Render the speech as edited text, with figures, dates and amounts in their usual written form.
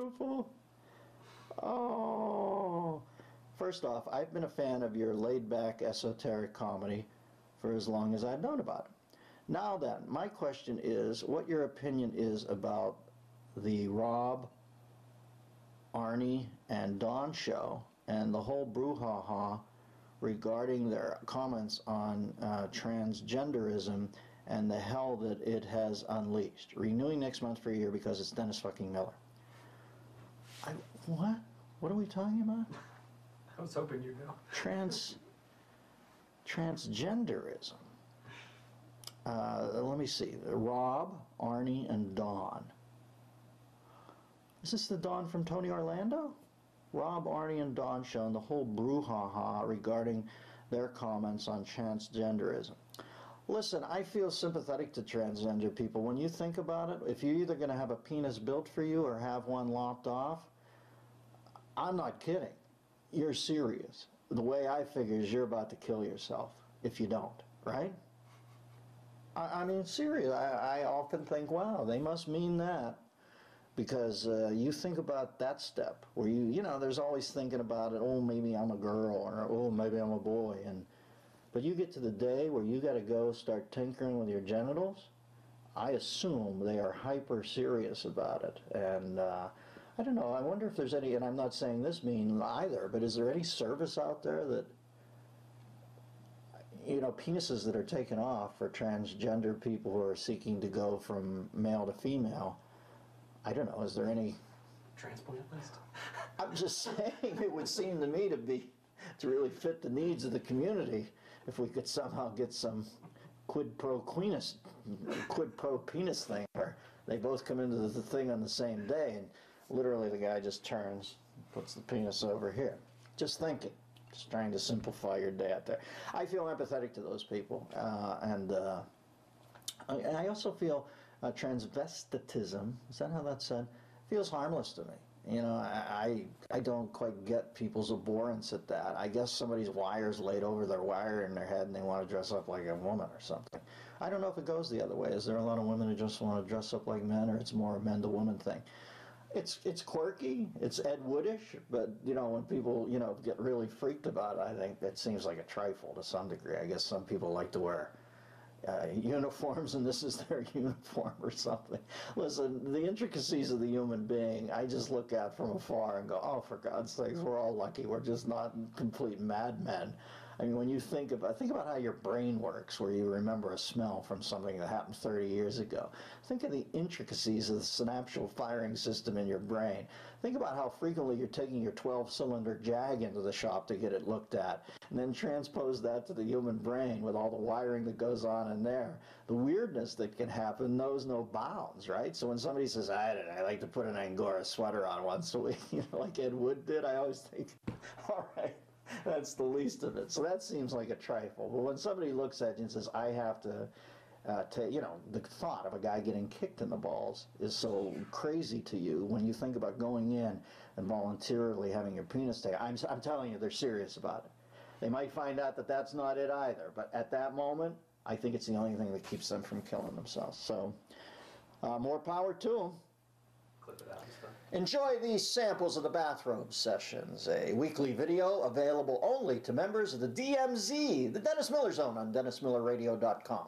beautiful. Oh. First off, I've been a fan of your laid-back esoteric comedy for as long as I've known about it. Now then, my question is what your opinion is about the Rob, Arnie, and Dawn show and the whole brouhaha regarding their comments on transgenderism and the hell that it has unleashed. Renewing next month for a year because it's Dennis fucking Miller. What? What are we talking about? I was hoping you'd know. Transgenderism. Let me see. Rob, Arnie, and Dawn. Is this the Dawn from Tony Orlando? Rob, Arnie, and Dawn show and the whole brouhaha regarding their comments on transgenderism. Listen, I feel sympathetic to transgender people. When you think about it, if you're either going to have a penis built for you or have one lopped off, I'm not kidding. You're serious. The way I figure is you're about to kill yourself if you don't, right? I mean, serious. I often think, wow, they must mean that. Because you think about that step where you know, there's always thinking about it, oh, maybe I'm a girl, or oh, maybe I'm a boy. But you get to the day where you got to go start tinkering with your genitals, I assume they are hyper serious about it. And I don't know, I wonder if there's any, and I'm not saying this mean either, but is there any service out there that, you know, penises that are taken off for transgender people who are seeking to go from male to female? I don't know, is there any transplant list? I'm just saying, it would seem to me to really fit the needs of the community if we could somehow get some quid pro penis thing where they both come into the thing on the same day and literally the guy just turns, puts the penis over here. Just thinking, just trying to simplify your day out there. I feel empathetic to those people, and I also feel transvestitism, is that how that's said, feels harmless to me. You know, I don't quite get people's abhorrence at that. I guess somebody's wire's laid over their wire in their head and they want to dress up like a woman or something. I don't know if it goes the other way. Is there a lot of women who just want to dress up like men, or it's more a men to woman thing? It's quirky, it's Ed Woodish, but you know, when people, you know, get really freaked about it, I think that seems like a trifle to some degree. I guess some people like to wear uniforms and this is their uniform or something. Listen, the intricacies of the human being, I just look at from afar and go, oh, for God's sakes, we're all lucky we're just not complete madmen. I mean, when you think about how your brain works, where you remember a smell from something that happened 30 years ago. Think of the intricacies of the synaptial firing system in your brain. Think about how frequently you're taking your 12-cylinder Jag into the shop to get it looked at, and then transpose that to the human brain with all the wiring that goes on in there. The weirdness that can happen knows no bounds, right? So when somebody says, I like to put an Angora sweater on once a week, you know, like Ed Wood did, I always think, all right, that's the least of it. So that seems like a trifle. But when somebody looks at you and says, I have to, you know, the thought of a guy getting kicked in the balls is so crazy to you when you think about going in and voluntarily having your penis taken. I'm telling you, they're serious about it. They might find out that that's not it either. But at that moment, I think it's the only thing that keeps them from killing themselves. So more power to them. Clip it out and stuff. Enjoy these samples of the Bathrobe Sessions, a weekly video available only to members of the DMZ, the Dennis Miller Zone, on DennisMillerRadio.com.